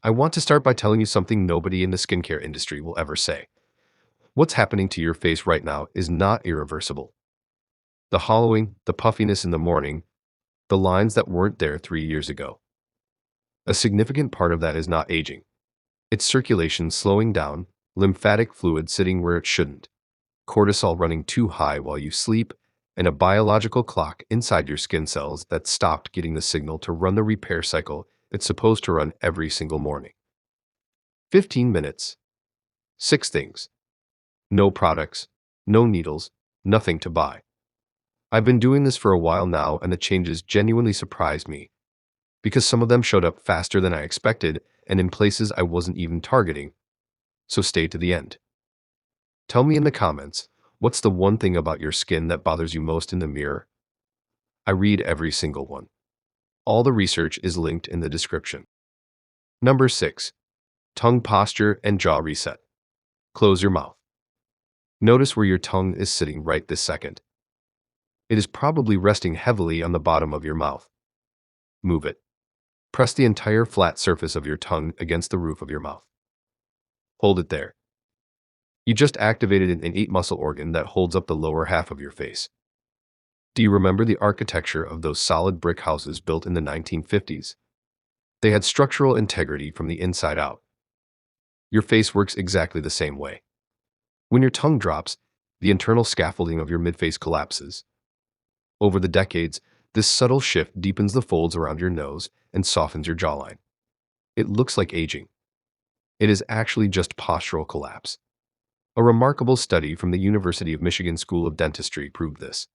I want to start by telling you something nobody in the skincare industry will ever say. What's happening to your face right now is not irreversible. The hollowing, the puffiness in the morning, the lines that weren't there 3 years ago. A significant part of that is not aging. It's circulation slowing down, lymphatic fluid sitting where it shouldn't, cortisol running too high while you sleep, and a biological clock inside your skin cells that stopped getting the signal to run the repair cycle it's supposed to run every single morning. 15 minutes. 6 things. No products, no needles, nothing to buy. I've been doing this for a while now, and the changes genuinely surprised me because some of them showed up faster than I expected and in places I wasn't even targeting. So stay to the end. Tell me in the comments, what's the one thing about your skin that bothers you most in the mirror? I read every single one. All the research is linked in the description. Number 6. Tongue posture and jaw reset. Close your mouth. Notice where your tongue is sitting right this second. It is probably resting heavily on the bottom of your mouth. Move it. Press the entire flat surface of your tongue against the roof of your mouth. Hold it there. You just activated an innate muscle organ that holds up the lower half of your face. Do you remember the architecture of those solid brick houses built in the 1950s? They had structural integrity from the inside out. Your face works exactly the same way. When your tongue drops, the internal scaffolding of your midface collapses. Over the decades, this subtle shift deepens the folds around your nose and softens your jawline. It looks like aging. It is actually just postural collapse. A remarkable study from the University of Michigan School of Dentistry proved this.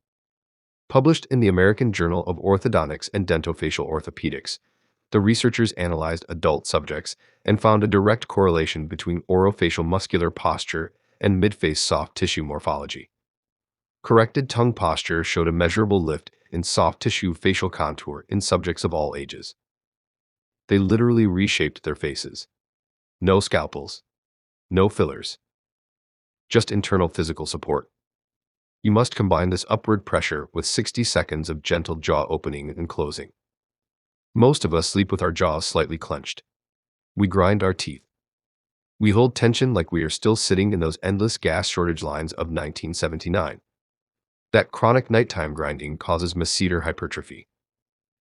Published in the American Journal of Orthodontics and Dentofacial Orthopedics, the researchers analyzed adult subjects and found a direct correlation between orofacial muscular posture and midface soft tissue morphology. Corrected tongue posture showed a measurable lift in soft tissue facial contour in subjects of all ages. They literally reshaped their faces. No scalpels. No fillers. Just internal physical support. You must combine this upward pressure with 60 seconds of gentle jaw opening and closing. Most of us sleep with our jaws slightly clenched. We grind our teeth. We hold tension like we are still sitting in those endless gas shortage lines of 1979. That chronic nighttime grinding causes masseter hypertrophy.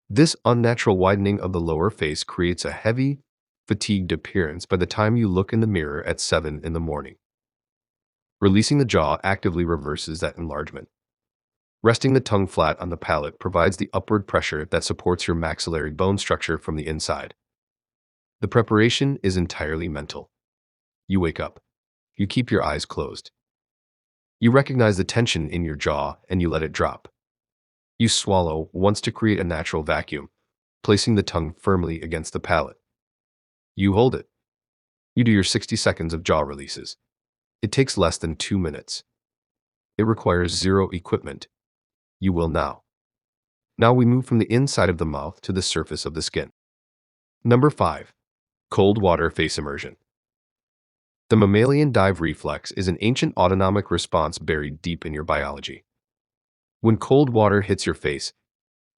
This unnatural widening of the lower face creates a heavy, fatigued appearance by the time you look in the mirror at 7 in the morning. Releasing the jaw actively reverses that enlargement. Resting the tongue flat on the palate provides the upward pressure that supports your maxillary bone structure from the inside. The preparation is entirely mental. You wake up. You keep your eyes closed. You recognize the tension in your jaw and you let it drop. You swallow once to create a natural vacuum, placing the tongue firmly against the palate. You hold it. You do your 60 seconds of jaw releases. It takes less than 2 minutes. It requires zero equipment. You will now. Now we move from the inside of the mouth to the surface of the skin. Number 5. Cold water face immersion. The mammalian dive reflex is an ancient autonomic response buried deep in your biology. When cold water hits your face,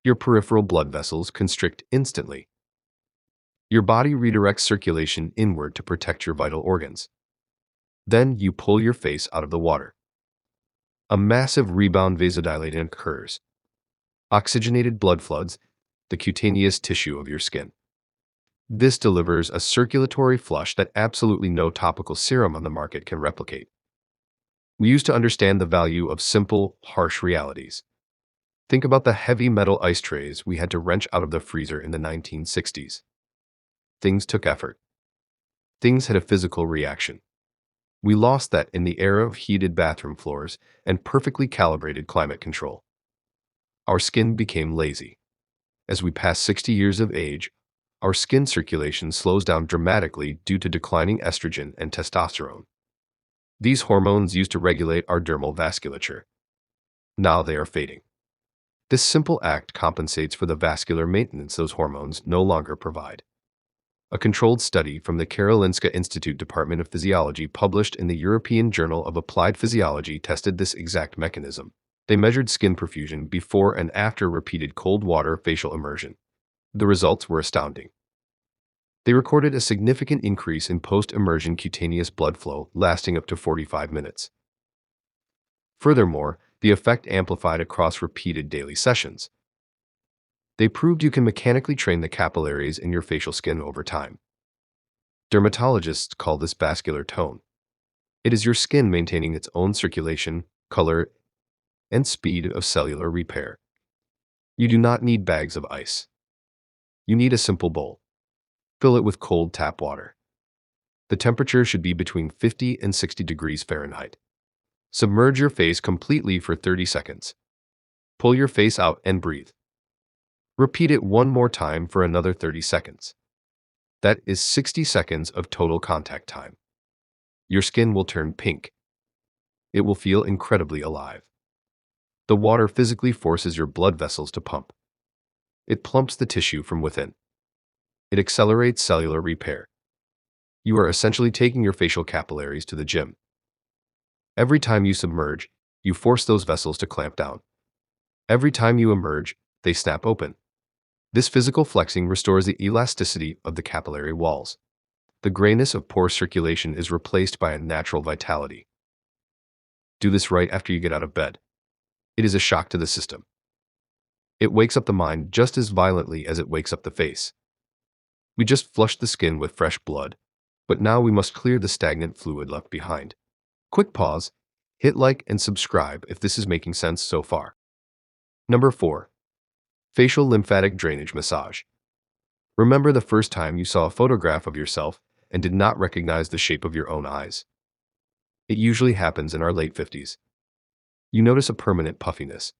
your peripheral blood vessels constrict instantly. Your body redirects circulation inward to protect your vital organs. Then you pull your face out of the water. A massive rebound vasodilating occurs. Oxygenated blood floods the cutaneous tissue of your skin. This delivers a circulatory flush that absolutely no topical serum on the market can replicate. We used to understand the value of simple, harsh realities. Think about the heavy metal ice trays we had to wrench out of the freezer in the 1960s. Things took effort. Things had a physical reaction. We lost that in the era of heated bathroom floors and perfectly calibrated climate control. Our skin became lazy. As we pass 60 years of age, our skin circulation slows down dramatically due to declining estrogen and testosterone. These hormones used to regulate our dermal vasculature. Now they are fading. This simple act compensates for the vascular maintenance those hormones no longer provide. A controlled study from the Karolinska Institute Department of Physiology published in the European Journal of Applied Physiology tested this exact mechanism. They measured skin perfusion before and after repeated cold water facial immersion. The results were astounding. They recorded a significant increase in post-immersion cutaneous blood flow lasting up to 45 minutes. Furthermore, the effect amplified across repeated daily sessions. They proved you can mechanically train the capillaries in your facial skin over time. Dermatologists call this vascular tone. It is your skin maintaining its own circulation, color, and speed of cellular repair. You do not need bags of ice. You need a simple bowl. Fill it with cold tap water. The temperature should be between 50 and 60 degrees Fahrenheit. Submerge your face completely for 30 seconds. Pull your face out and breathe. Repeat it one more time for another 30 seconds. That is 60 seconds of total contact time. Your skin will turn pink. It will feel incredibly alive. The water physically forces your blood vessels to pump. It plumps the tissue from within. It accelerates cellular repair. You are essentially taking your facial capillaries to the gym. Every time you submerge, you force those vessels to clamp down. Every time you emerge, they snap open. This physical flexing restores the elasticity of the capillary walls. The grayness of poor circulation is replaced by a natural vitality. Do this right after you get out of bed. It is a shock to the system. It wakes up the mind just as violently as it wakes up the face. We just flushed the skin with fresh blood, but now we must clear the stagnant fluid left behind. Quick pause, hit like and subscribe if this is making sense so far. Number 4. Facial lymphatic drainage massage. Remember the first time you saw a photograph of yourself and did not recognize the shape of your own eyes? It usually happens in our late 50s. You notice a permanent puffiness.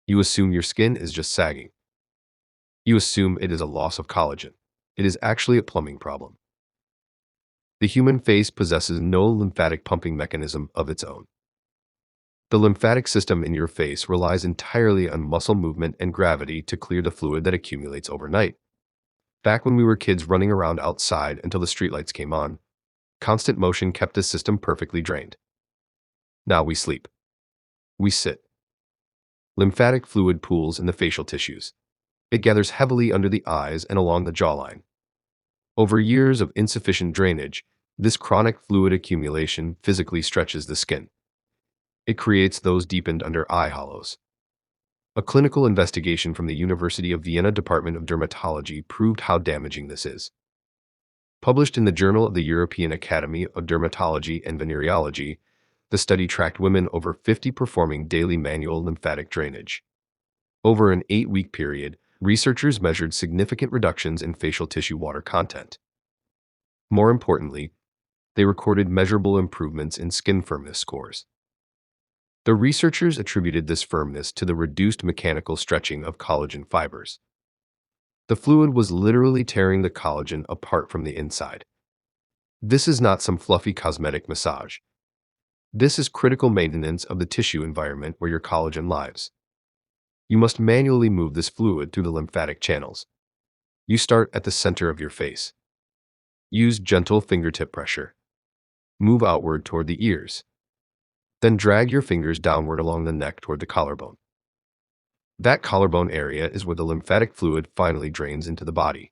You assume your skin is just sagging. You assume it is a loss of collagen. It is actually a plumbing problem. The human face possesses no lymphatic pumping mechanism of its own. The lymphatic system in your face relies entirely on muscle movement and gravity to clear the fluid that accumulates overnight. Back when we were kids running around outside until the streetlights came on, constant motion kept the system perfectly drained. Now we sleep. We sit. Lymphatic fluid pools in the facial tissues. It gathers heavily under the eyes and along the jawline. Over years of insufficient drainage, this chronic fluid accumulation physically stretches the skin. It creates those deepened under eye hollows. A clinical investigation from the University of Vienna Department of Dermatology proved how damaging this is. Published in the Journal of the European Academy of Dermatology and Venereology, the study tracked women over 50 performing daily manual lymphatic drainage. Over an 8-week period, researchers measured significant reductions in facial tissue water content. More importantly, they recorded measurable improvements in skin firmness scores. The researchers attributed this firmness to the reduced mechanical stretching of collagen fibers. The fluid was literally tearing the collagen apart from the inside. This is not some fluffy cosmetic massage. This is critical maintenance of the tissue environment where your collagen lives. You must manually move this fluid through the lymphatic channels. You start at the center of your face. Use gentle fingertip pressure. Move outward toward the ears. Then drag your fingers downward along the neck toward the collarbone. That collarbone area is where the lymphatic fluid finally drains into the body.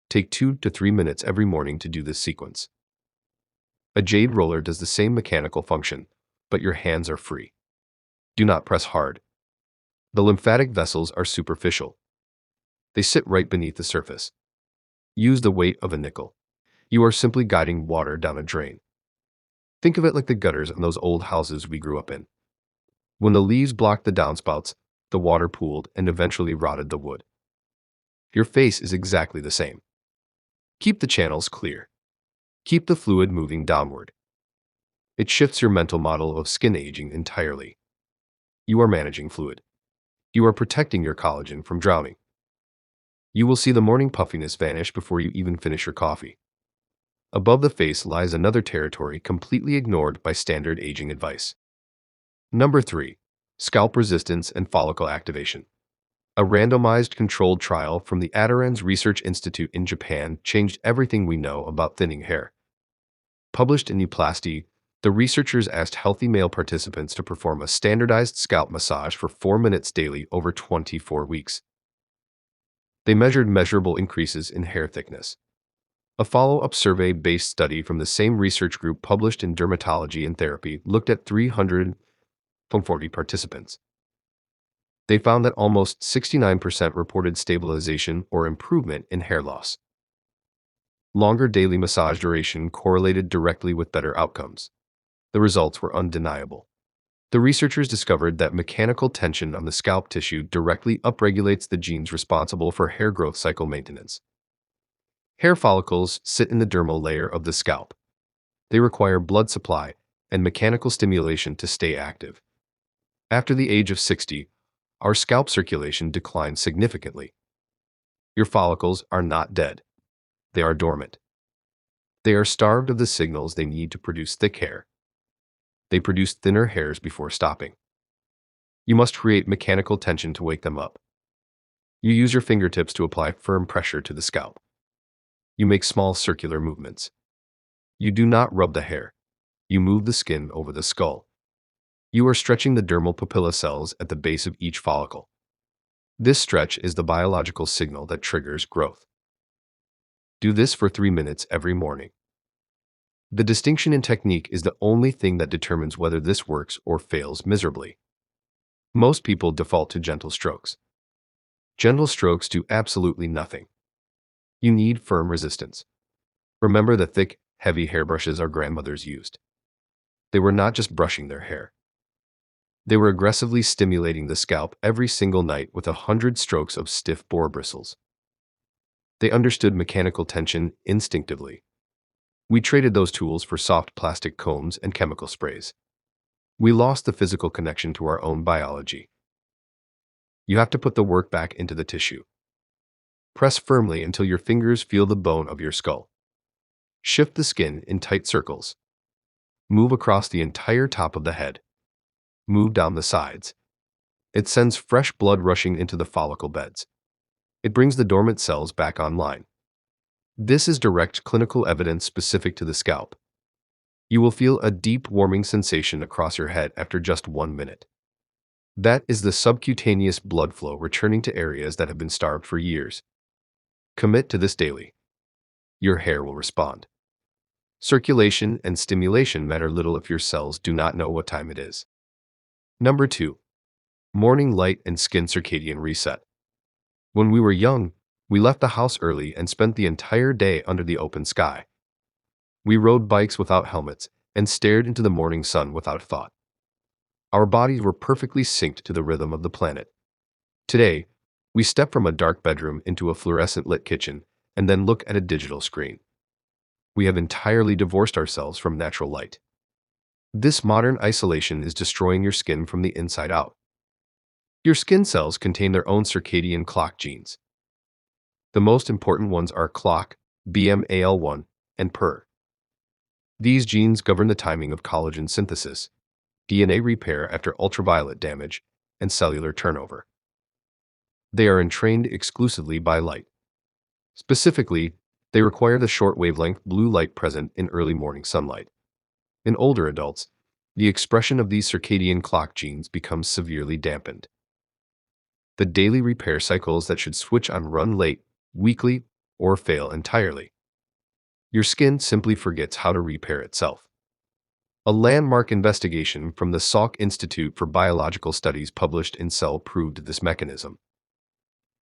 Take 2 to 3 minutes every morning to do this sequence. A jade roller does the same mechanical function, but your hands are free. Do not press hard. The lymphatic vessels are superficial. They sit right beneath the surface. Use the weight of a nickel. You are simply guiding water down a drain. Think of it like the gutters in those old houses we grew up in. When the leaves blocked the downspouts, the water pooled and eventually rotted the wood. Your face is exactly the same. Keep the channels clear. Keep the fluid moving downward. It shifts your mental model of skin aging entirely. You are managing fluid. You are protecting your collagen from drowning. You will see the morning puffiness vanish before you even finish your coffee. Above the face lies another territory completely ignored by standard aging advice. Number 3. Scalp resistance and follicle activation. A randomized controlled trial from the Adirond's Research Institute in Japan changed everything we know about thinning hair. Published in Euplasty, the researchers asked healthy male participants to perform a standardized scalp massage for 4 minutes daily over 24 weeks. They measured measurable increases in hair thickness. A follow-up survey-based study from the same research group published in Dermatology and Therapy looked at 340 participants. They found that almost 69% reported stabilization or improvement in hair loss. Longer daily massage duration correlated directly with better outcomes. The results were undeniable. The researchers discovered that mechanical tension on the scalp tissue directly upregulates the genes responsible for hair growth cycle maintenance. Hair follicles sit in the dermal layer of the scalp. They require blood supply and mechanical stimulation to stay active. After the age of 60, our scalp circulation declines significantly. Your follicles are not dead. They are dormant. They are starved of the signals they need to produce thick hair. They produce thinner hairs before stopping. You must create mechanical tension to wake them up. You use your fingertips to apply firm pressure to the scalp. You make small circular movements. You do not rub the hair. You move the skin over the skull. You are stretching the dermal papilla cells at the base of each follicle. This stretch is the biological signal that triggers growth. Do this for 3 minutes every morning. The distinction in technique is the only thing that determines whether this works or fails miserably. Most people default to gentle strokes. Gentle strokes do absolutely nothing. You need firm resistance. Remember the thick, heavy hairbrushes our grandmothers used. They were not just brushing their hair. They were aggressively stimulating the scalp every single night with 100 strokes of stiff boar bristles. They understood mechanical tension instinctively. We traded those tools for soft plastic combs and chemical sprays. We lost the physical connection to our own biology. You have to put the work back into the tissue. Press firmly until your fingers feel the bone of your skull. Shift the skin in tight circles. Move across the entire top of the head. Move down the sides. It sends fresh blood rushing into the follicle beds. It brings the dormant cells back online. This is direct clinical evidence specific to the scalp. You will feel a deep warming sensation across your head after just 1 minute. That is the subcutaneous blood flow returning to areas that have been starved for years. Commit to this daily. Your hair will respond. Circulation and stimulation matter little if your cells do not know what time it is. Number 2. Morning light and skin circadian reset. When we were young, we left the house early and spent the entire day under the open sky. We rode bikes without helmets and stared into the morning sun without thought. Our bodies were perfectly synced to the rhythm of the planet. Today, we step from a dark bedroom into a fluorescent-lit kitchen and then look at a digital screen. We have entirely divorced ourselves from natural light. This modern isolation is destroying your skin from the inside out. Your skin cells contain their own circadian clock genes. The most important ones are clock, BMAL1, and PER. These genes govern the timing of collagen synthesis, DNA repair after ultraviolet damage, and cellular turnover. They are entrained exclusively by light. Specifically, they require the short wavelength blue light present in early morning sunlight. In older adults, the expression of these circadian clock genes becomes severely dampened. The daily repair cycles that should switch on run late, weekly, or fail entirely. Your skin simply forgets how to repair itself. A landmark investigation from the Salk Institute for Biological Studies published in Cell proved this mechanism.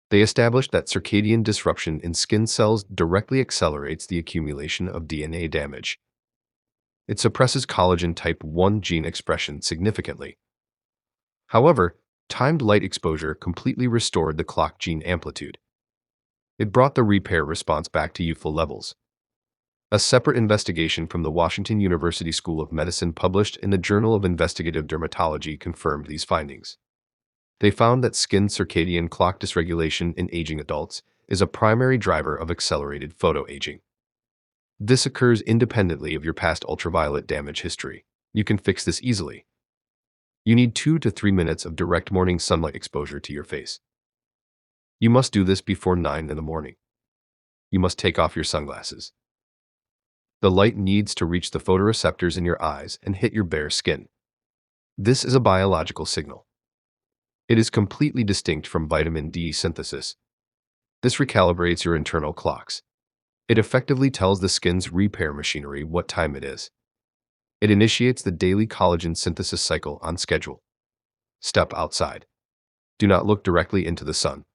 They established that circadian disruption in skin cells directly accelerates the accumulation of DNA damage. It suppresses collagen type 1 gene expression significantly. However, timed light exposure completely restored the clock gene amplitude. It brought the repair response back to youthful levels. A separate investigation from the Washington University School of Medicine published in the Journal of Investigative Dermatology confirmed these findings. They found that skin circadian clock dysregulation in aging adults is a primary driver of accelerated photoaging. This occurs independently of your past ultraviolet damage history. You can fix this easily. You need 2 to 3 minutes of direct morning sunlight exposure to your face. You must do this before 9 in the morning. You must take off your sunglasses. The light needs to reach the photoreceptors in your eyes and hit your bare skin. This is a biological signal. It is completely distinct from vitamin D synthesis. This recalibrates your internal clocks. It effectively tells the skin's repair machinery what time it is. It initiates the daily collagen synthesis cycle on schedule. Step outside. Do not look directly into the sun,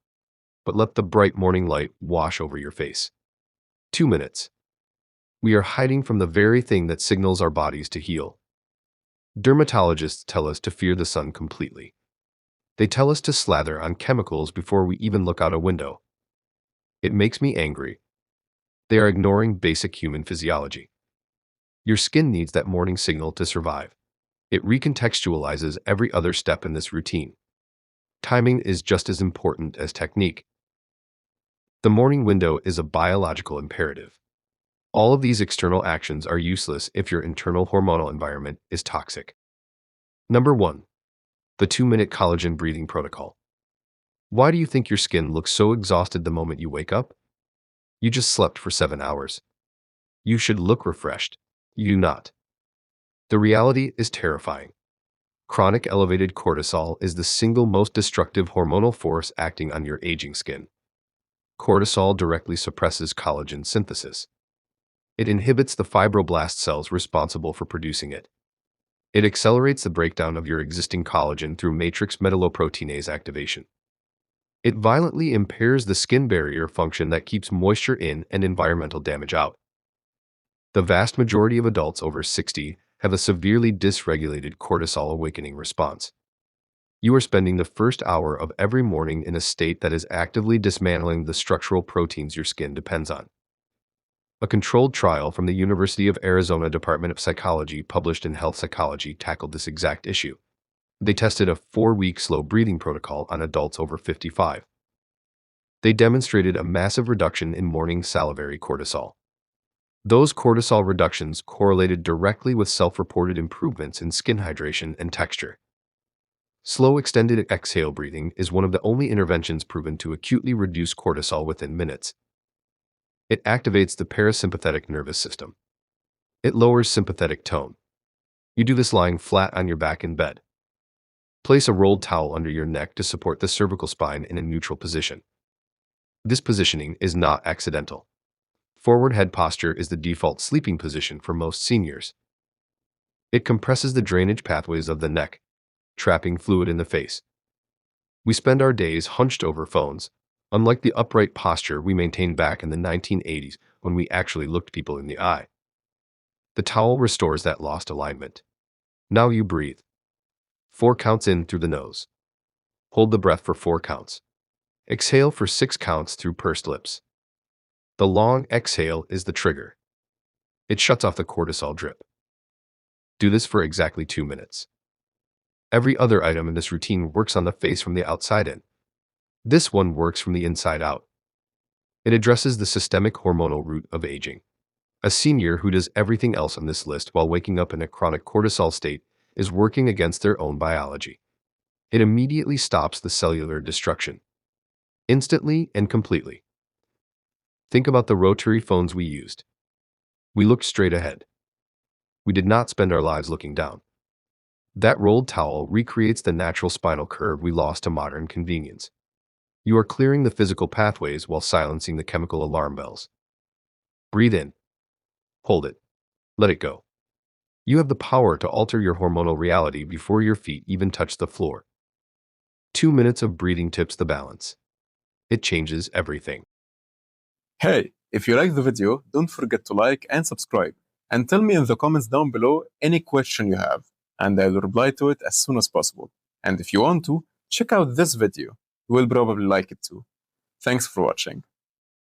but let the bright morning light wash over your face. 2 minutes. We are hiding from the very thing that signals our bodies to heal. Dermatologists tell us to fear the sun completely. They tell us to slather on chemicals before we even look out a window. It makes me angry. They are ignoring basic human physiology. Your skin needs that morning signal to survive. It recontextualizes every other step in this routine. Timing is just as important as technique. The morning window is a biological imperative. All of these external actions are useless if your internal hormonal environment is toxic. Number 1. The 2-minute collagen breathing protocol. Why do you think your skin looks so exhausted the moment you wake up? You just slept for 7 hours. You should look refreshed. You do not. The reality is terrifying. Chronic elevated cortisol is the single most destructive hormonal force acting on your aging skin. Cortisol directly suppresses collagen synthesis. It inhibits the fibroblast cells responsible for producing it. It accelerates the breakdown of your existing collagen through matrix metalloproteinase activation. It violently impairs the skin barrier function that keeps moisture in and environmental damage out. The vast majority of adults over 60 have a severely dysregulated cortisol awakening response. You are spending the first hour of every morning in a state that is actively dismantling the structural proteins your skin depends on. A controlled trial from the University of Arizona Department of Psychology published in Health Psychology tackled this exact issue. They tested a 4-week slow breathing protocol on adults over 55. They demonstrated a massive reduction in morning salivary cortisol. Those cortisol reductions correlated directly with self-reported improvements in skin hydration and texture. Slow extended exhale breathing is one of the only interventions proven to acutely reduce cortisol within minutes. It activates the parasympathetic nervous system. It lowers sympathetic tone. You do this lying flat on your back in bed. Place a rolled towel under your neck to support the cervical spine in a neutral position. This positioning is not accidental. Forward head posture is the default sleeping position for most seniors. It compresses the drainage pathways of the neck, trapping fluid in the face. We spend our days hunched over phones, unlike the upright posture we maintained back in the 1980s when we actually looked people in the eye. The towel restores that lost alignment. Now you breathe. 4 counts in through the nose. Hold the breath for 4 counts. Exhale for 6 counts through pursed lips. The long exhale is the trigger. It shuts off the cortisol drip. Do this for exactly 2 minutes. Every other item in this routine works on the face from the outside in. This one works from the inside out. It addresses the systemic hormonal root of aging. A senior who does everything else on this list while waking up in a chronic cortisol state is working against their own biology. It immediately stops the cellular destruction. Instantly and completely. Think about the rotary phones we used. We looked straight ahead. We did not spend our lives looking down. That rolled towel recreates the natural spinal curve we lost to modern convenience. You are clearing the physical pathways while silencing the chemical alarm bells. Breathe in. Hold it. Let it go. You have the power to alter your hormonal reality before your feet even touch the floor. 2 minutes of breathing tips the balance. It changes everything. Hey, if you like the video, don't forget to like and subscribe. And tell me in the comments down below any question you have, and I will reply to it as soon as possible. And if you want to, check out this video. You will probably like it too. Thanks for watching.